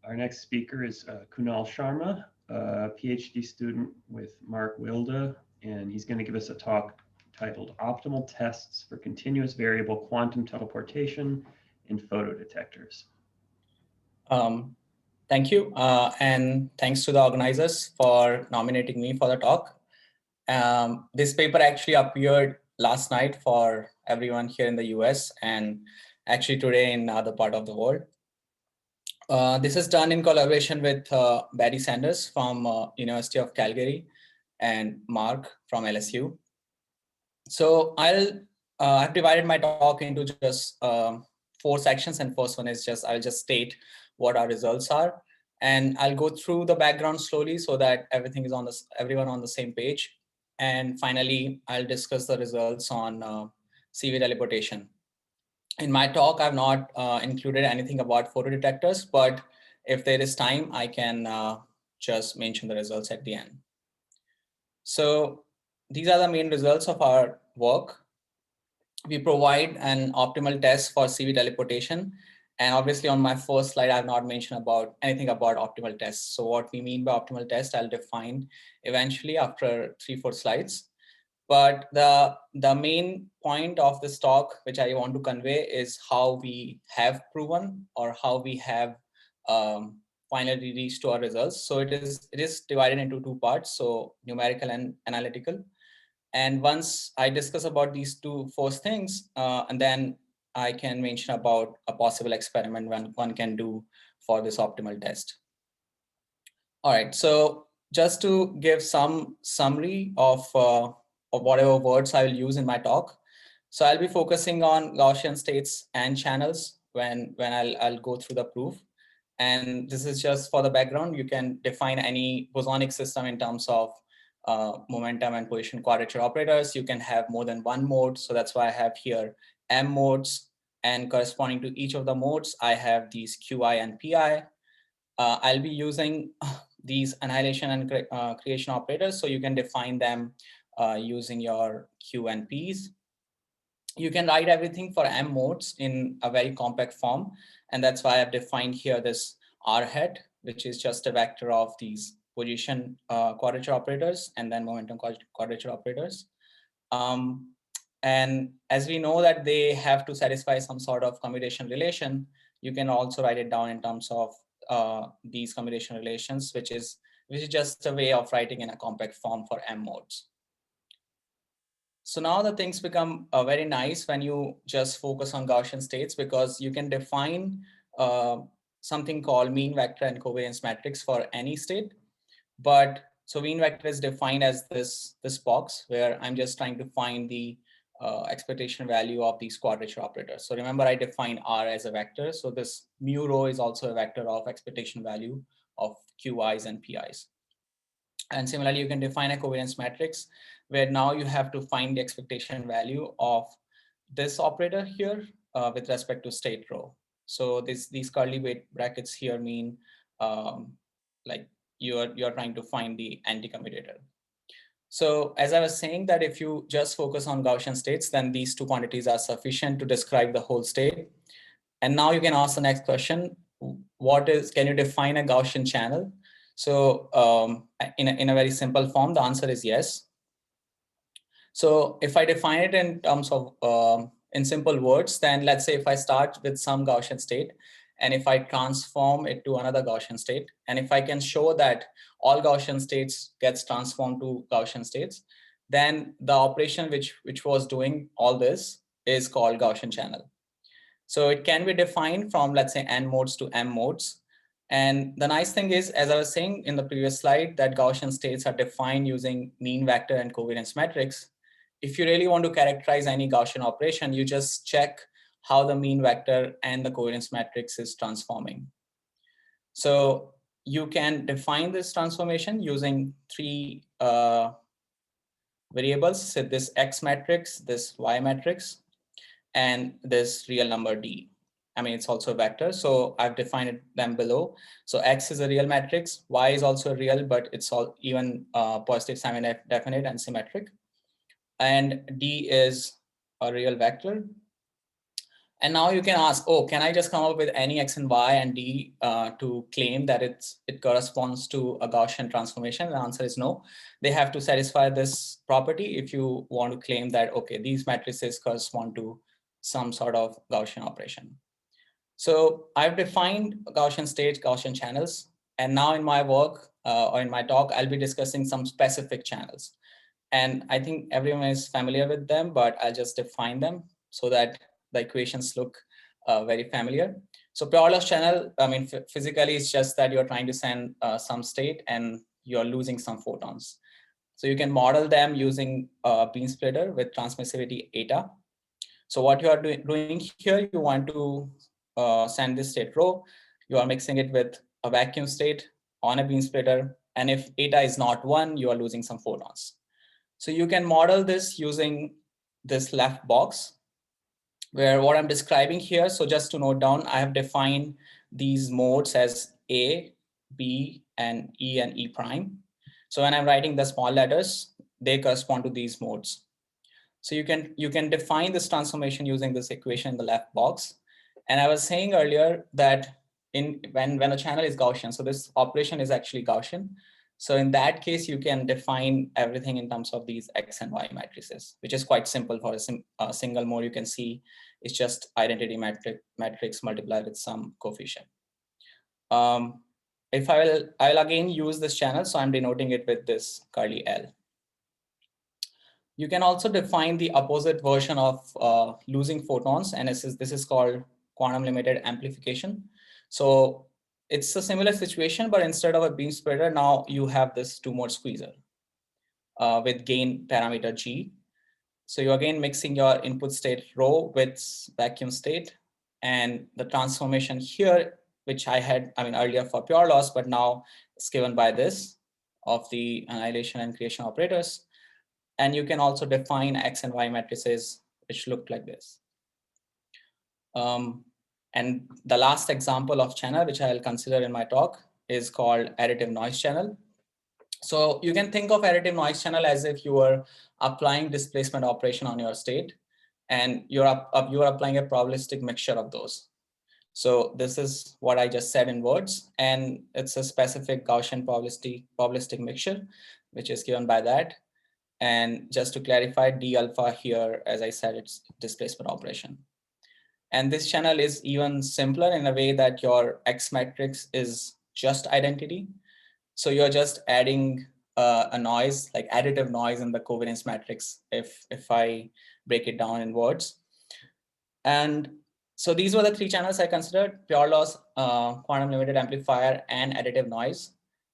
Our next speaker is Kunal Sharma, a PhD student with Mark Wilde, and he's going to give us a talk titled Optimal Tests for Continuous Variable Quantum Teleportation in Photodetectors. Thank you, and thanks to the organizers for nominating me for the talk. This paper actually appeared last night for everyone here in the US and actually today in other part of the world. This is done in collaboration with Barry Sanders from University of Calgary and Mark from LSU. So I've divided my talk into just 4 sections, and first one is I'll just state what our results are, and I'll go through the background slowly so that everything is everyone on the same page. And finally, I'll discuss the results on CV teleportation. In my talk, I've not included anything about photodetectors, but if there is time, I can just mention the results at the end. So these are the main results of our work. We provide an optimal test for CV teleportation. And obviously on my first slide, I have not mentioned anything about optimal tests. So what we mean by optimal test, I'll define eventually after 3-4 slides. But the main point of this talk, which I want to convey, is how we have proven or how we have finally reached to our results. So it is divided into 2 parts, so numerical and analytical. And once I discuss about these 2 first things, and then I can mention about a possible experiment one can do for this optimal test. All right, so just to give some summary of whatever words I will use in my talk. So I'll be focusing on Gaussian states and channels when I'll go through the proof. And this is just for the background. You can define any bosonic system in terms of momentum and position quadrature operators. You can have more than 1 mode. So that's why I have here M modes, and corresponding to each of the modes, I have these QI and PI. I'll be using these annihilation and creation operators. So you can define them using your Q and Ps. You can write everything for M modes in a very compact form. And that's why I've defined here this R hat, which is just a vector of these position quadrature operators and then momentum quadrature operators. And as we know that they have to satisfy some sort of commutation relation, you can also write it down in terms of these commutation relations, which is just a way of writing in a compact form for M modes. So now the things become very nice when you just focus on Gaussian states, because you can define something called mean vector and covariance matrix for any state. But so mean vector is defined as this box where I'm just trying to find the expectation value of these quadrature operators. So remember, I define R as a vector. So this mu rho is also a vector of expectation value of QIs and PIs. And similarly, you can define a covariance matrix where now you have to find the expectation value of this operator here with respect to state rho. So these curly brackets here mean like you're trying to find the anti-commutator. So as I was saying, that if you just focus on Gaussian states, then these 2 quantities are sufficient to describe the whole state. And now you can ask the next question: can you define a Gaussian channel? So in a very simple form, the answer is yes. So if I define it in terms of in simple words, then let's say if I start with some Gaussian state, and if I transform it to another Gaussian state, and if I can show that all Gaussian states gets transformed to Gaussian states, then the operation which was doing all this is called Gaussian channel. So it can be defined from, let's say, N modes to M modes. And the nice thing is, as I was saying in the previous slide, that Gaussian states are defined using mean vector and covariance matrix. If you really want to characterize any Gaussian operation, you just check how the mean vector and the covariance matrix is transforming. So you can define this transformation using 3 variables, so this X matrix, this Y matrix, and this real number D. I mean, it's also a vector, so I've defined them below. So X is a real matrix, Y is also real, but it's all even positive, semi-definite, and symmetric. And D is a real vector. And now you can ask, oh, can I just come up with any x and y and d to claim that it corresponds to a Gaussian transformation? The answer is no. They have to satisfy this property if you want to claim that, okay, these matrices correspond to some sort of Gaussian operation. So I've defined Gaussian states, Gaussian channels. And now in my work or in my talk, I'll be discussing some specific channels. And I think everyone is familiar with them, but I'll just define them so that the equations look very familiar. So pure loss channel, I mean, physically, it's just that you're trying to send some state and you're losing some photons. So you can model them using a beam splitter with transmissivity eta. So what you are doing here, you want to send this state rho. You are mixing it with a vacuum state on a beam splitter. And if eta is not 1, you are losing some photons. So you can model this using this left box, where what I'm describing here, so just to note down, I have defined these modes as A, B, and E prime. So when I'm writing the small letters, they correspond to these modes. So you can define this transformation using this equation in the left box. And I was saying earlier that when a channel is Gaussian, so this operation is actually Gaussian. So in that case, you can define everything in terms of these X and Y matrices, which is quite simple for a single mode. You can see it's just identity matrix multiplied with some coefficient. If I will again use this channel, so I'm denoting it with this curly L. You can also define the opposite version of losing photons, and this is called quantum limited amplification. So it's a similar situation, but instead of a beam splitter, now you have this two-mode squeezer with gain parameter G. So you're again mixing your input state rho with vacuum state, and the transformation here, which I had, earlier for pure loss, but now it's given by this of the annihilation and creation operators. And you can also define X and Y matrices, which look like this. And the last example of channel, which I'll consider in my talk, is called additive noise channel. So you can think of additive noise channel as if you were applying displacement operation on your state, and you're applying a probabilistic mixture of those. So this is what I just said in words, and it's a specific Gaussian probabilistic mixture, which is given by that. And just to clarify, d alpha here, as I said, it's displacement operation. And this channel is even simpler in a way that your X matrix is just identity. So you're just adding a noise, like additive noise in the covariance matrix, if I break it down in words. And so these were the three channels I considered: pure loss, quantum limited amplifier, and additive noise.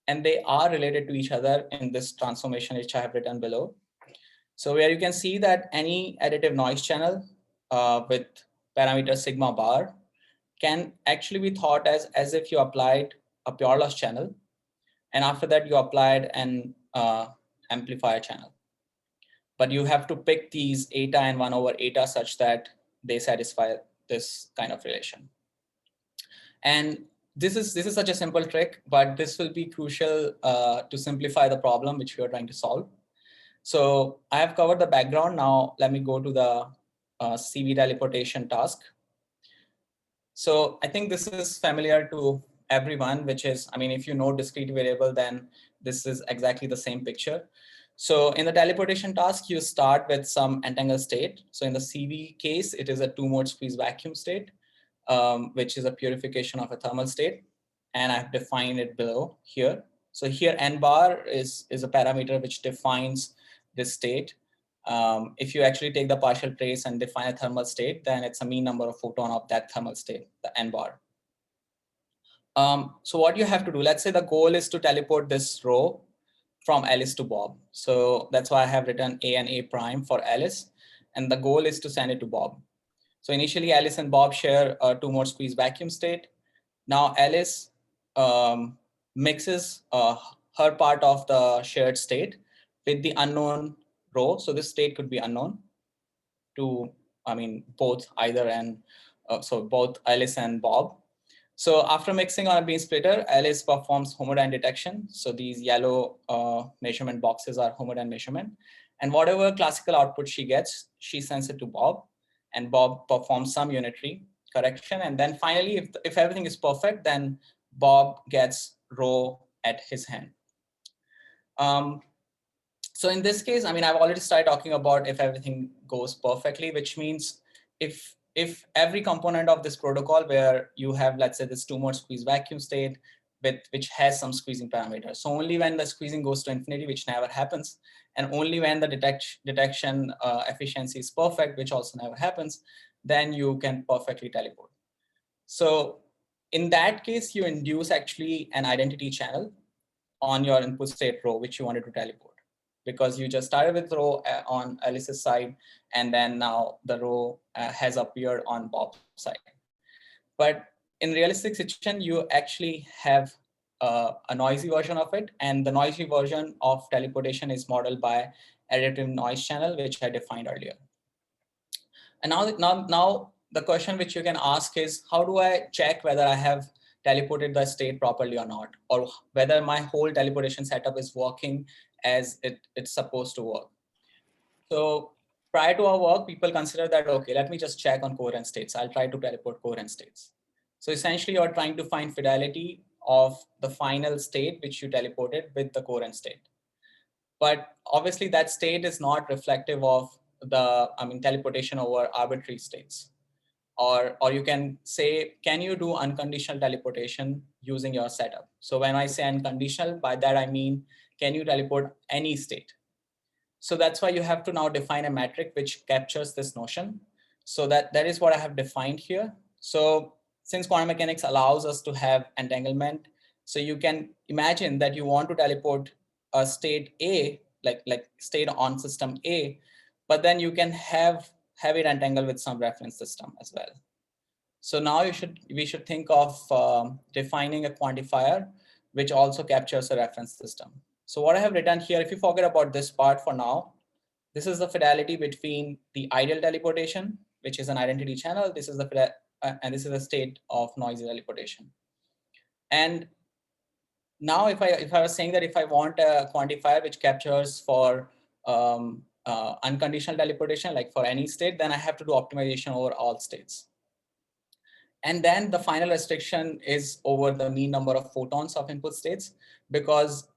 And they are related to each other in this transformation, which I have written below. So where you can see that any additive noise channel with parameter sigma bar can actually be thought as if you applied a pure loss channel, and after that you applied an amplifier channel. But you have to pick these eta and 1 over eta such that they satisfy this kind of relation. And this is such a simple trick, but this will be crucial to simplify the problem which we are trying to solve. So I have covered the background. Now let me go to the CV teleportation task. So I think this is familiar to everyone, which is, if you know discrete variable, then this is exactly the same picture. So in the teleportation task, you start with some entangled state. So in the CV case, it is a two-mode squeeze vacuum state, which is a purification of a thermal state. And I've defined it below here. So here n bar is a parameter which defines this state. If you actually take the partial trace and define a thermal state, then it's a mean number of photon of that thermal state, the n bar. So what you have to do, let's say the goal is to teleport this row from Alice to Bob. So that's why I have written A and A prime for Alice. And the goal is to send it to Bob. So initially Alice and Bob share a two-mode squeeze vacuum state. Now Alice mixes her part of the shared state with the unknown row. So this state could be unknown to, both either and, so both Alice and Bob. So after mixing on a beam splitter, Alice performs homodyne detection. So these yellow measurement boxes are homodyne measurement. And whatever classical output she gets, she sends it to Bob. and Bob performs some unitary correction. And then finally, if everything is perfect, then Bob gets rho at his hand. So in this case, I mean, I've already started talking about if everything goes perfectly, which means if every component of this protocol where you have, let's say, this 2-mode squeeze vacuum state which has some squeezing parameters. So only when the squeezing goes to infinity, which never happens, and only when the detection efficiency is perfect, which also never happens, then you can perfectly teleport. So in that case, you induce actually an identity channel on your input state rho, which you wanted to teleport, because you just started with rho on Alice's side, and then now the rho has appeared on Bob's side. But in realistic situation, you actually have a noisy version of it, and the noisy version of teleportation is modeled by additive noise channel, which I defined earlier. And now the question which you can ask is, how do I check whether I have teleported the state properly or not, or whether my whole teleportation setup is working as it's supposed to work? So prior to our work, people consider that, okay, let me just check on coherent states. I'll try to teleport coherent states. So essentially, you're trying to find fidelity of the final state which you teleported with the coherent state. But obviously, that state is not reflective of teleportation over arbitrary states. Or you can say, can you do unconditional teleportation using your setup? So when I say unconditional, by that I mean, can you teleport any state? So that's why you have to now define a metric which captures this notion. So that is what I have defined here. So since quantum mechanics allows us to have entanglement, so you can imagine that you want to teleport a state A, like state on system A, but then you can have it entangled with some reference system as well. So now we should think of defining a quantifier which also captures a reference system. So what I have written here, if you forget about this part for now, this is the fidelity between the ideal teleportation, which is an identity channel. This is the and this is the state of noisy teleportation. And now if I was saying that if I want a quantifier which captures for unconditional teleportation, like for any state, then I have to do optimization over all states. And then the final restriction is over the mean number of photons of input states, because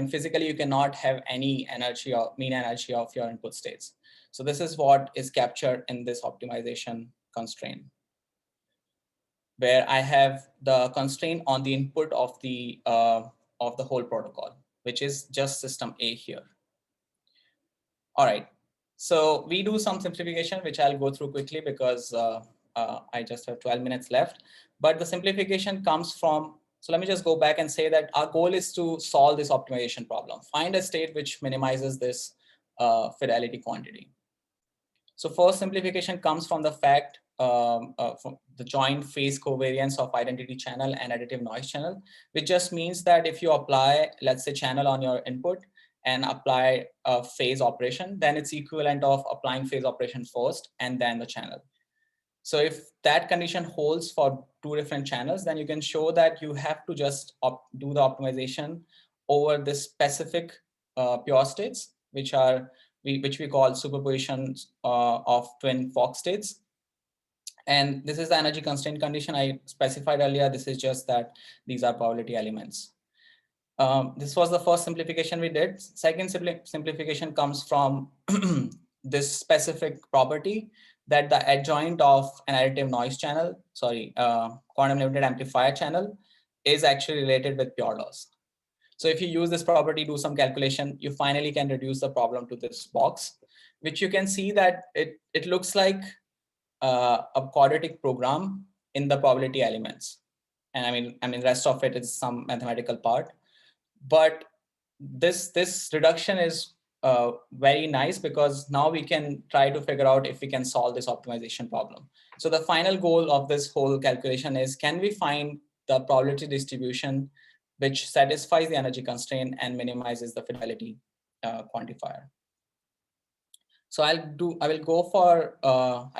physically you cannot have any energy or mean energy of your input states. So this is what is captured in this optimization constraint, where I have the constraint on the input of the whole protocol, which is just system A here. All right, so we do some simplification, which I'll go through quickly because I just have 12 minutes left. But the simplification comes from, so let me just go back and say that our goal is to solve this optimization problem. Find a state which minimizes this fidelity quantity. So first simplification comes from the fact from the joint phase covariance of identity channel and additive noise channel, which just means that if you apply, let's say, channel on your input and apply a phase operation, then it's equivalent of applying phase operation first and then the channel. So if that condition holds for two different channels, then you can show that you have to just do the optimization over the specific pure states, which we call superposition of twin Fock states. And this is the energy constraint condition I specified earlier. This is just that these are probability elements. This was the first simplification we did. Second simplification comes from this specific property that the adjoint of an additive noise channel, quantum limited amplifier channel, is actually related with pure loss. So if you use this property, do some calculation, you finally can reduce the problem to this box, which you can see that it looks like a quadratic program in the probability elements. And I mean, rest of it is some mathematical part. But this reduction is very nice, because now we can try to figure out if we can solve this optimization problem. So the final goal of this whole calculation is, can we find the probability distribution which satisfies the energy constraint and minimizes the fidelity quantifier? So I'll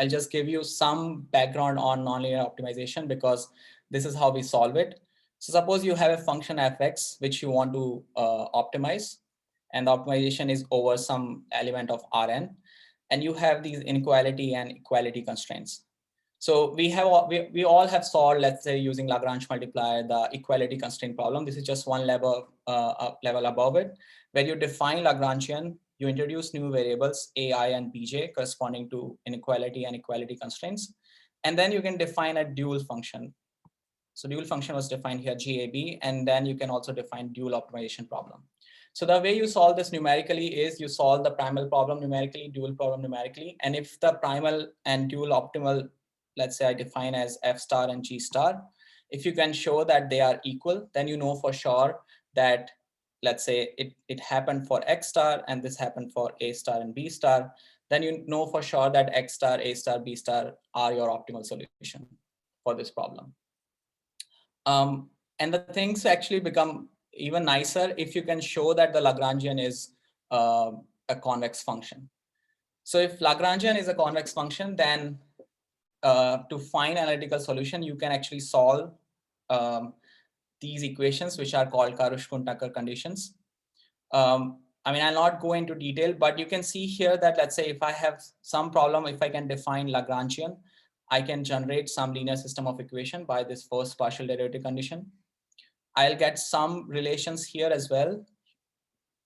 just give you some background on nonlinear optimization, because this is how we solve it. So suppose you have a function fx which you want to optimize, and the optimization is over some element of Rn. and you have these inequality and equality constraints. So we all have solved, let's say, using Lagrange multiplier, the equality constraint problem. This is just one level above it, where you define Lagrangian, you introduce new variables ai and bj corresponding to inequality and equality constraints, and then you can define a dual function. So dual function was defined here, GAB, and then you can also define dual optimization problem. So the way you solve this numerically is you solve the primal problem numerically, dual problem numerically, and if the primal and dual optimal, let's say I define as F star and G star, if you can show that they are equal, then you know for sure that, let's say it happened for X star and this happened for A star and B star, then you know for sure that X star, A star, B star are your optimal solution for this problem. And the things actually become even nicer if you can show that the Lagrangian is a convex function. So if Lagrangian is a convex function, then to find analytical solution, you can actually solve these equations, which are called Karush-Kuhn-Tucker conditions. I mean, I'll not go into detail, but you can see here that, let's say, if I have some problem, if I can define Lagrangian, I can generate some linear system of equation by this first partial derivative condition. I'll get some relations here as well,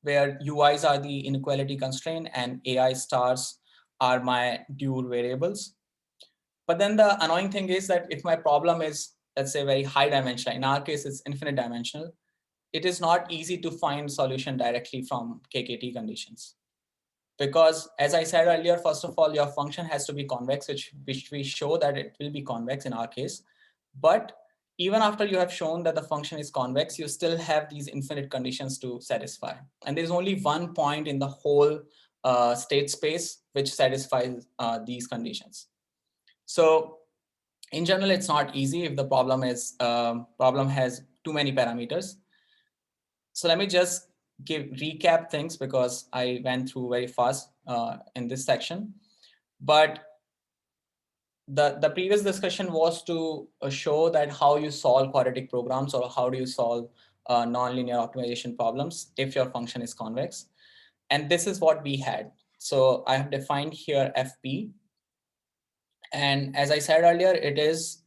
where UIs are the inequality constraint and AI stars are my dual variables. But then the annoying thing is that if my problem is, let's say, very high dimensional, in our case, it's infinite dimensional, it is not easy to find solution directly from KKT conditions. Because as I said earlier, first of all, your function has to be convex, which we show that it will be convex in our case. But even after you have shown that the function is convex, you still have these infinite conditions to satisfy. And there's only one point in the whole state space which satisfies these conditions. So in general, it's not easy if the problem has too many parameters. So let me just recap things because I went through very fast in this section. But the previous discussion was to show that how you solve quadratic programs or how do you solve nonlinear optimization problems if your function is convex. And this is what we had. So I have defined here FP. And as I said earlier, it is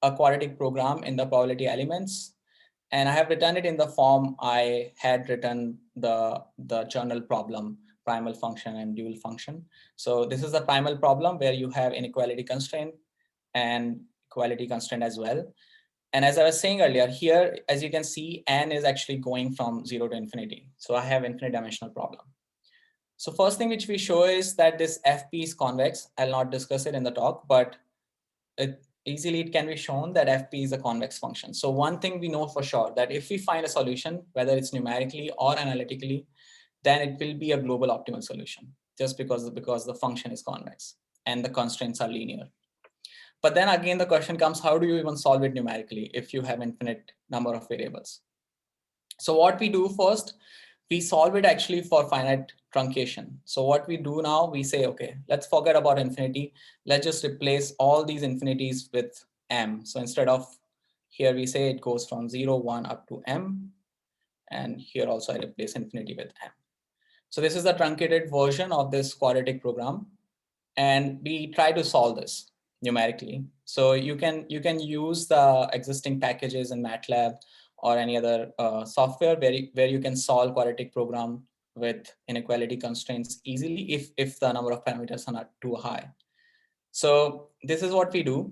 a quadratic program in the probability elements. And I have written it in the form I had written the journal problem, primal function and dual function. So this is the primal problem where you have inequality constraint and equality constraint as well. And as I was saying earlier, here, as you can see, n is actually going from 0 to infinity. So I have infinite dimensional problem. So first thing which we show is that this FP is convex. I'll not discuss it in the talk, but easily it can be shown that FP is a convex function. So one thing we know for sure that if we find a solution, whether it's numerically or analytically, then it will be a global optimal solution just because the function is convex and the constraints are linear. But then again, the question comes, how do you even solve it numerically if you have infinite number of variables? So what we do first, we solve it actually for finite truncation. So what we do now, we say, okay, let's forget about infinity. Let's just replace all these infinities with m. So instead of here, we say it goes from 0, 1 up to m. And here also I replace infinity with m. So this is the truncated version of this quadratic program. And we try to solve this numerically. So you can use the existing packages in MATLAB or any other software where you can solve quadratic program with inequality constraints easily if the number of parameters are not too high. So this is what we do.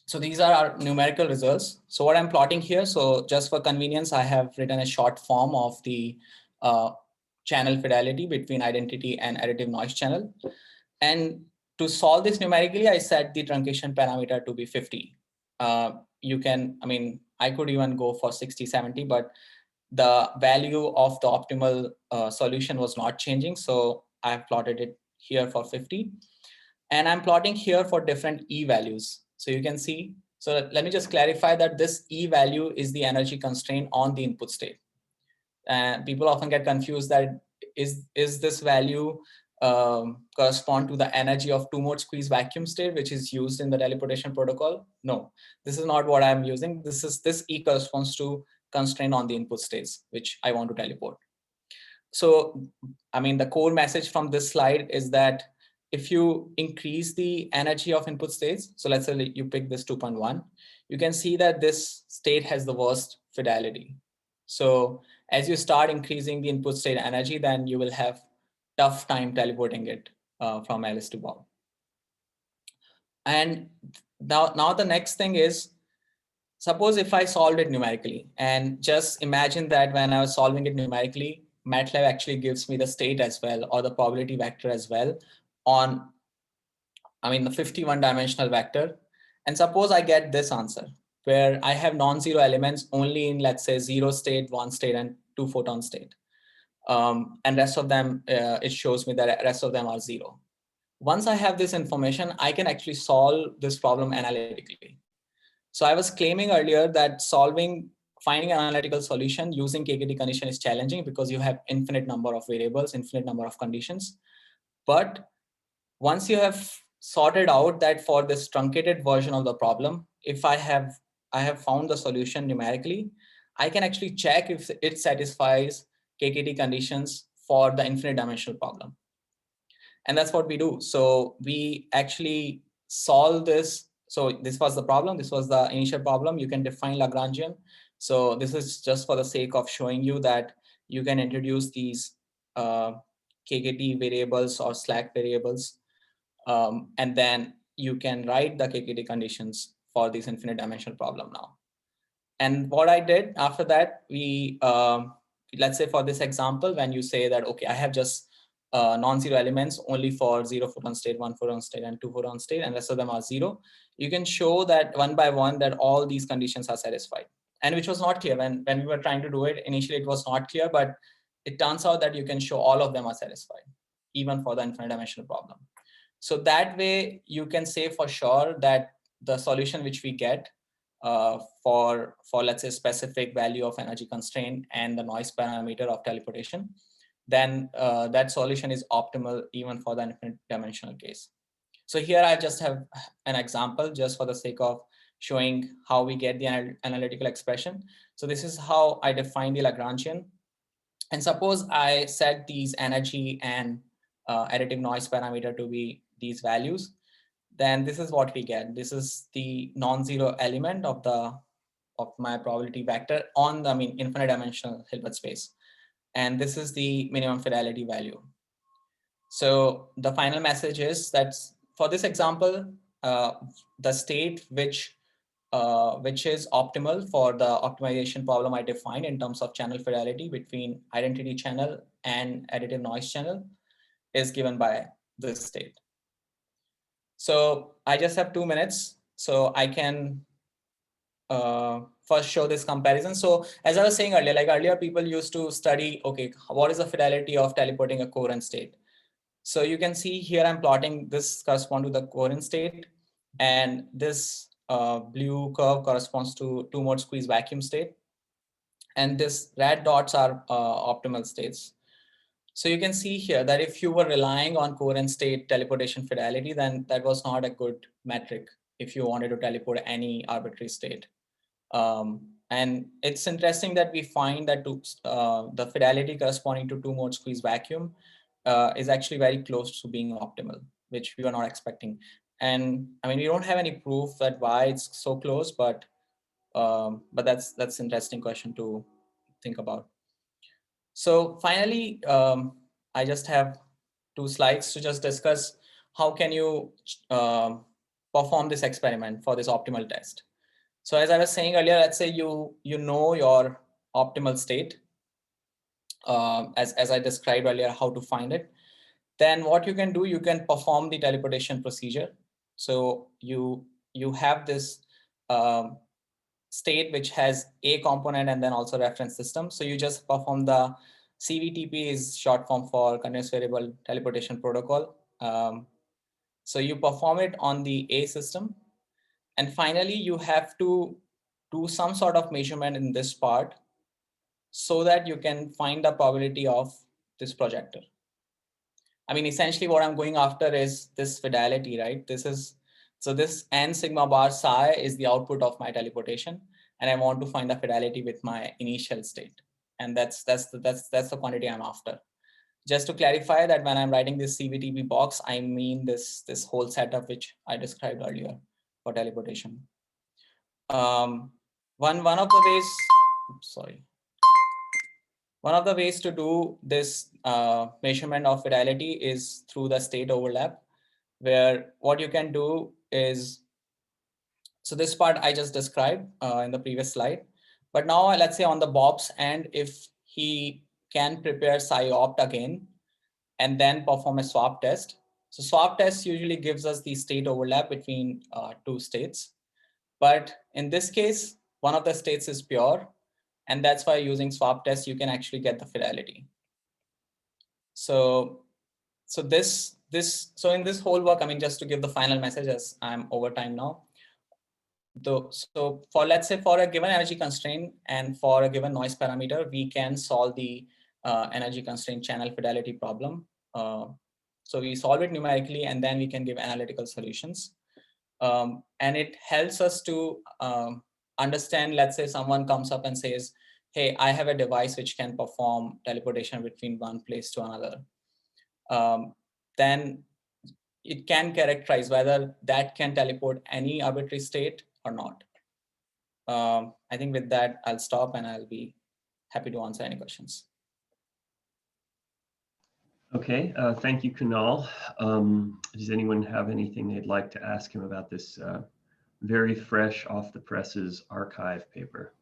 So these are our numerical results. So what I'm plotting here, so just for convenience, I have written a short form of the channel fidelity between identity and additive noise channel. And to solve this numerically, I set the truncation parameter to be 50. I could even go for 60, 70, but the value of the optimal solution was not changing. So I've plotted it here for 50. And I'm plotting here for different E values. So you can see, so let me just clarify that this E value is the energy constraint on the input state. And people often get confused that is this value correspond to the energy of two-mode squeeze vacuum state, which is used in the teleportation protocol? No, this is not what I'm using. This E corresponds to constraint on the input states, which I want to teleport. So, I mean, the core message from this slide is that if you increase the energy of input states, so let's say you pick this 2.1, you can see that this state has the worst fidelity. So as you start increasing the input state energy, then you will have tough time teleporting it from Alice to Bob. And now the next thing is, suppose if I solved it numerically, and just imagine that when I was solving it numerically, MATLAB actually gives me the state as well, or the probability vector as well on, I mean, the 51 dimensional vector. And suppose I get this answer where I have non-zero elements only in, let's say, 0 state, 1 state, and 2 photon state. And rest of them, it shows me that rest of them are 0. Once I have this information, I can actually solve this problem analytically. So I was claiming earlier that finding an analytical solution using KKT condition is challenging because you have infinite number of variables, infinite number of conditions. But once you have sorted out that for this truncated version of the problem, if I have found the solution numerically, I can actually check if it satisfies KKT conditions for the infinite dimensional problem. And that's what we do. So we actually solve this. So this was the problem. This was the initial problem. You can define Lagrangian. So this is just for the sake of showing you that you can introduce these KKT variables or slack variables. And then you can write the KKT conditions for this infinite dimensional problem now. And what I did after that, let's say for this example, when you say that, okay, I have just non-zero elements only for 0 photon state, 1 photon state, and 2 photon state, and rest of them are 0. You can show that one by one that all these conditions are satisfied, and which was not clear when we were trying to do it. Initially, it was not clear, but it turns out that you can show all of them are satisfied, even for the infinite dimensional problem. So that way, you can say for sure that the solution which we get for let's say specific value of energy constraint and the noise parameter of teleportation, then that solution is optimal even for the infinite dimensional case. So here I just have an example just for the sake of showing how we get the analytical expression. So this is how I define the Lagrangian. And suppose I set these energy and additive noise parameter to be these values, then this is what we get. This is the non-zero element of my probability vector on the infinite dimensional Hilbert space. And this is the minimum fidelity value. So the final message is that for this example, the state which is optimal for the optimization problem I defined in terms of channel fidelity between identity channel and additive noise channel is given by this state. So I just have 2 minutes, so I can first show this comparison. So as I was saying earlier, like earlier people used to study, okay, what is the fidelity of teleporting a coherent state? So you can see here I'm plotting this correspond to the coherent state, and this blue curve corresponds to 2-mode squeeze vacuum state, and this red dots are optimal states. So you can see here that if you were relying on coherent state teleportation fidelity, then that was not a good metric if you wanted to teleport any arbitrary state. And it's interesting that we find that the fidelity corresponding to 2-mode squeeze vacuum is actually very close to being optimal, which we were not expecting. And I mean, we don't have any proof that why it's so close, but that's interesting question to think about. So finally, I just have 2 slides to just discuss how can you perform this experiment for this optimal test. So as I was saying earlier, let's say you know your optimal state, as I described earlier, how to find it. Then what you can do, you can perform the teleportation procedure. So you have this state which has a component and then also reference system. So you just perform the CVTP is short form for continuous variable teleportation protocol. So you perform it on the A system. And finally, you have to do some sort of measurement in this part so that you can find the probability of this projector. I mean, essentially what I'm going after is this fidelity, right? So this n sigma bar psi is the output of my teleportation, and I want to find the fidelity with my initial state. and that's the quantity I'm after. Just to clarify that when I'm writing this CVTB box, I mean this whole setup which I described earlier for teleportation. One of the ways, sorry. One of the ways to do this measurement of fidelity is through the state overlap, where what you can do is, so this part I just described in the previous slide, but now let's say on the Bob's end, if he can prepare PSI-opt again and then perform a swap test. So swap test usually gives us the state overlap between two states. But in this case, one of the states is pure. And that's why using swap test, you can actually get the fidelity. So in this whole work, I mean, just to give the final message as I'm over time now. So for, let's say, for a given energy constraint and for a given noise parameter, we can solve the energy constraint channel fidelity problem. So we solve it numerically, and then we can give analytical solutions. And it helps us to understand, let's say someone comes up and says, hey, I have a device which can perform teleportation between one place to another. Then it can characterize whether that can teleport any arbitrary state or not. I think with that, I'll stop and I'll be happy to answer any questions. Okay, thank you, Kunal. Does anyone have anything they'd like to ask him about this very fresh off the presses archive paper?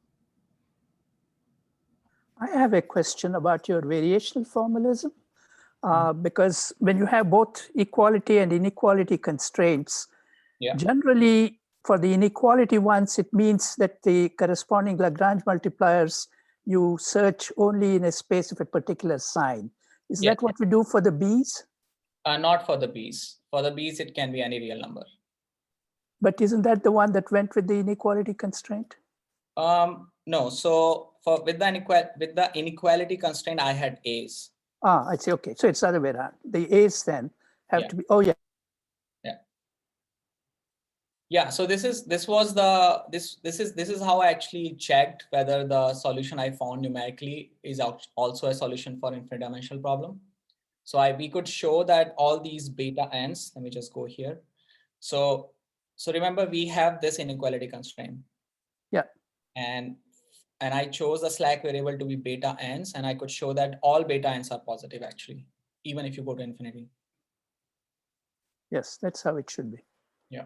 I have a question about your variational formalism, because when you have both equality and inequality constraints, generally for the inequality ones, it means that the corresponding Lagrange multipliers, you search only in a space of a particular sign. Is that what we do for the B's? Not for the B's. For the B's, it can be any real number. But isn't that the one that went with the inequality constraint? No. So with the inequality constraint, I had A's. I see. Okay, so it's the other way around. The A's then have to be. Oh yeah. Yeah. So this is how I actually checked whether the solution I found numerically is also a solution for infinite dimensional problem. So we could show that all these beta n's. Let me just go here. So remember, we have this inequality constraint. Yeah. And I chose the slack variable to be beta n's, and I could show that all beta n's are positive actually, even if you go to infinity. Yes, that's how it should be. Yeah.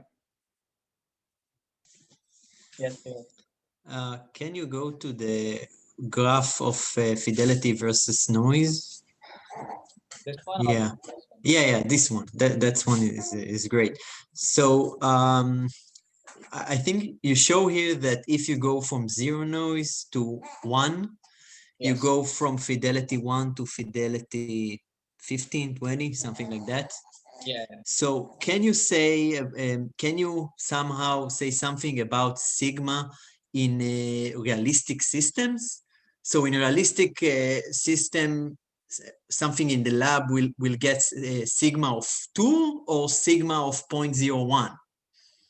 Yes. Can you go to the graph of fidelity versus noise? This one? Yeah. Yeah, this one. That's one is great. So I think you show here that if you go from 0 noise to 1, you go from fidelity 1 to fidelity 15, 20, something like that. Yeah. So can you say, can you somehow say something about sigma in realistic systems? So in a realistic system, something in the lab will get sigma of 2 or sigma of 0.01?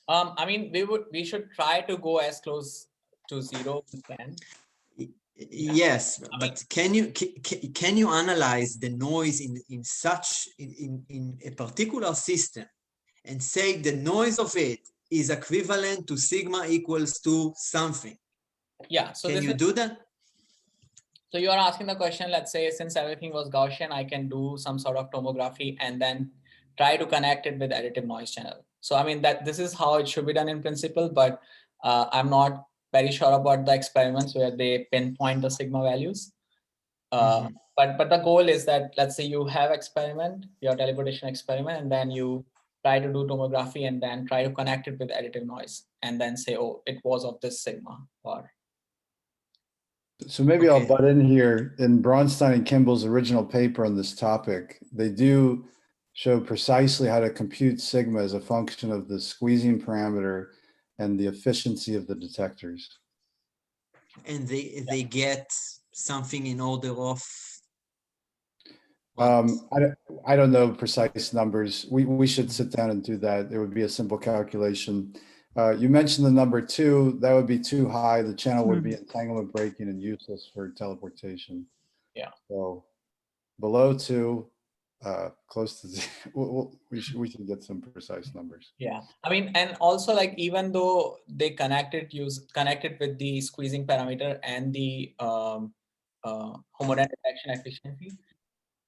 I mean, we should try to go as close to 0 as we can. Yes, but can you analyze the noise in a particular system and say the noise of it is equivalent to sigma equals to something? Yeah. So can you do that? So you are asking the question, let's say, since everything was Gaussian, I can do some sort of tomography and then try to connect it with additive noise channel. So I mean, this is how it should be done in principle, but I'm not very sure about the experiments where they pinpoint the sigma values. But the goal is that, let's say you have your teleportation experiment, and then you try to do tomography and then try to connect it with additive noise and then say, oh, it was of this sigma. So maybe I'll butt in here. In Braunstein and Kimball's original paper on this topic, they do show precisely how to compute sigma as a function of the squeezing parameter and the efficiency of the detectors. And they get something in order of I don't know precise numbers. We should sit down and do that. It would be a simple calculation. You mentioned the number 2, that would be too high. The channel would be entanglement breaking and useless for teleportation. Yeah. So below 2, close to 0, we should get some precise numbers. Yeah, I mean, and also like even though they connected with the squeezing parameter and the homodynamic detection efficiency,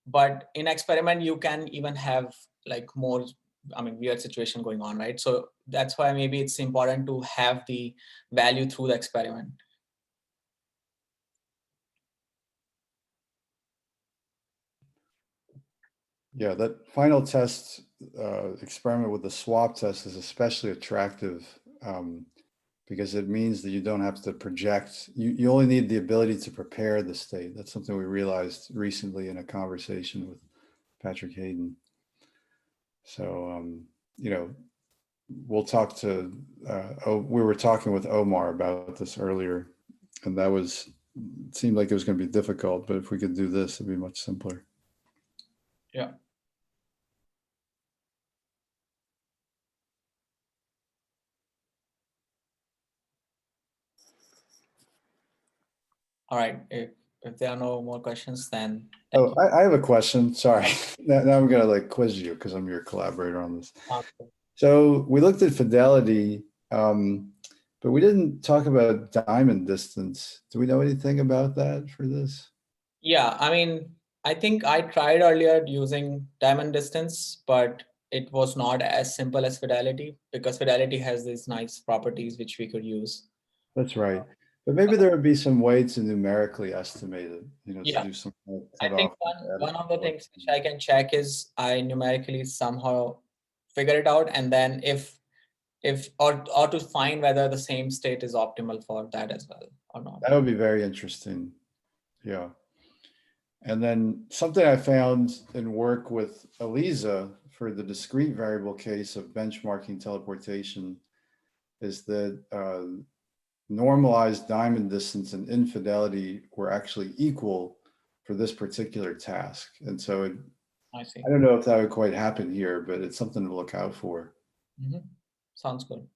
but in experiment you can even have like more, I mean, weird situation going on, right? So that's why maybe it's important to have the value through the experiment. Yeah, that final test experiment with the swap test is especially attractive because it means that you don't have to project. You only need the ability to prepare the state. That's something we realized recently in a conversation with Patrick Hayden. So, you know, we'll talk to, we were talking with Omar about this earlier, and that was, it seemed like it was going to be difficult, but if we could do this, it'd be much simpler. Yeah. All right, if there are no more questions, then. Oh, I have a question. Sorry. Now I'm going to like quiz you because I'm your collaborator on this. Okay. So we looked at fidelity, but we didn't talk about diamond distance. Do we know anything about that for this? Yeah, I mean, I think I tried earlier using diamond distance, but it was not as simple as fidelity because fidelity has these nice properties which we could use. That's right. But maybe there would be some way to numerically estimate it, you know, Yeah. to do some. I think one of the things which I can check is I numerically somehow figure it out, and then if or to find whether the same state is optimal for that as well or not. That would be very interesting. Yeah. And then something I found in work with Eliza for the discrete variable case of benchmarking teleportation is that normalized diamond distance and infidelity were actually equal for this particular task. And so I see. I don't know if that would quite happen here, but it's something to look out for. Mm-hmm. Sounds good.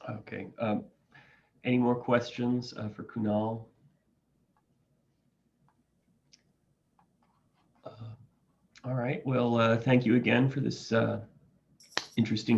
Okay. Any more questions for Kunal? All right. Well, thank you again for this interesting